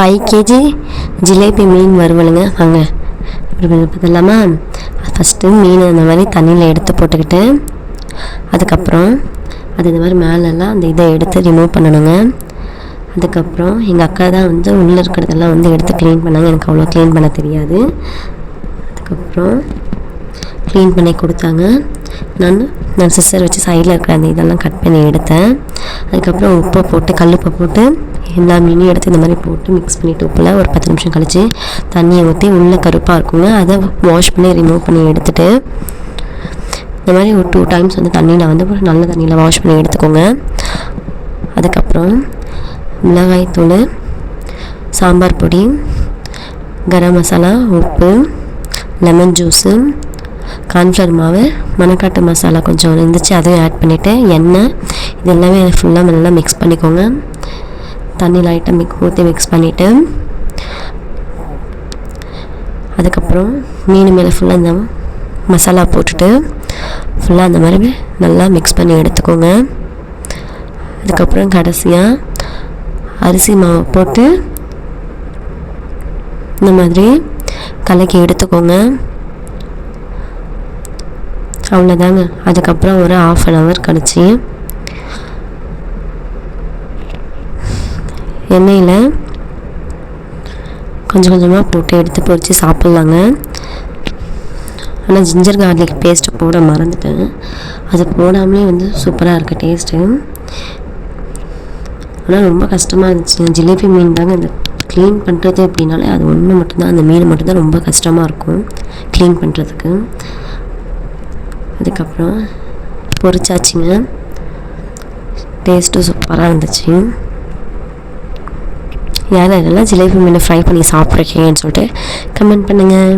5 KG jalebi மீன் வறுவலுங்க. வாங்க இப்படி பார்த்துடலாமா? ஃபஸ்ட்டு மீன் அந்த மாதிரி தண்ணியில் எடுத்து போட்டுக்கிட்டு, அதுக்கப்புறம் அது இந்த மாதிரி மேலெல்லாம் அந்த இதை எடுத்து ரிமூவ் பண்ணணுங்க. அதுக்கப்புறம் எங்கள் அக்கா தான் வந்து உள்ளே இருக்கிறதெல்லாம் வந்து எடுத்து க்ளீன் பண்ணாங்க. எனக்கு அவ்வளோ க்ளீன் பண்ண தெரியாது. அதுக்கப்புறம் க்ளீன் பண்ணி கொடுத்தாங்க. நான் சிஸ்டர் வச்சு சைடில் இருக்கிற அந்த இதெல்லாம் கட் பண்ணி எடுத்தேன். அதுக்கப்புறம் உப்பை போட்டு கல்லுப்பை போட்டு எல்லா மீனையும் எடுத்து இந்த மாதிரி போட்டு மிக்ஸ் பண்ணிவிட்டு உப்பில் ஒரு 10 நிமிஷம் கழித்து தண்ணியை ஊற்றி உள்ளே கருப்பாக இருக்குங்க, அதை வாஷ் பண்ணி ரிமூவ் பண்ணி எடுத்துகிட்டு இந்த மாதிரி ஒரு 2 டைம்ஸ் வந்து தண்ணியில் வந்து நல்ல தண்ணியில் வாஷ் பண்ணி எடுத்துக்கோங்க. அதுக்கப்புறம் மிளகாய்த்தூள், சாம்பார் பொடி, கரம் மசாலா, உப்பு, லெமன் ஜூஸு, கார்ன்ஃப்ளவர் மாவு, மணக்காட்டு மசாலா கொஞ்சம் இருந்துச்சு, அதையும் ஆட் பண்ணிவிட்டு எண்ணெய், இது எல்லாமே ஃபுல்லாக நல்லா மிக்ஸ் பண்ணிக்கோங்க. தண்ணி லைட்டாக ஊற்றி மிக்ஸ் பண்ணிவிட்டு அதுக்கப்புறம் மீன் மேலே ஃபுல்லாக இந்த மசாலா போட்டுட்டு ஃபுல்லாக அந்த மாதிரி நல்லா மிக்ஸ் பண்ணி எடுத்துக்கோங்க. அதுக்கப்புறம் கடைசியாக அரிசி மாவு போட்டு இந்த மாதிரி கலக்கி எடுத்துக்கோங்க. அவ்வளோதாங்க. அதுக்கப்புறம் ஒரு 1/2 hour கழிச்சு எண்ணெயில் கொஞ்சம் கொஞ்சமாக போட்டு எடுத்து பொரித்து சாப்பிட்லாங்க. ஆனால் ஜிஞ்சர் கார்லிக் பேஸ்ட்டு போட மறந்துட்டேன். அது போடாமலே வந்து சூப்பராக இருக்குது டேஸ்ட்டு. ஆனால் ரொம்ப கஷ்டமாக இருந்துச்சு. ஜிலேபி மீன் தாங்க இந்த க்ளீன் பண்ணுறது அப்படின்னாலே அது ஒன்று மட்டும்தான், அந்த மீன் மட்டும்தான் ரொம்ப கஷ்டமாக இருக்கும் க்ளீன் பண்ணுறதுக்கு. அதுக்கப்புறம் பொரிச்சாச்சுங்க. டேஸ்ட்டும் சூப்பராக இருந்துச்சு. யாரெல்லாம் ஜிலேபி மீனை ஃப்ரை பண்ணி சாப்பிட்ருக்கீங்கன்னு சொல்லிட்டு கமெண்ட் பண்ணுங்கள்.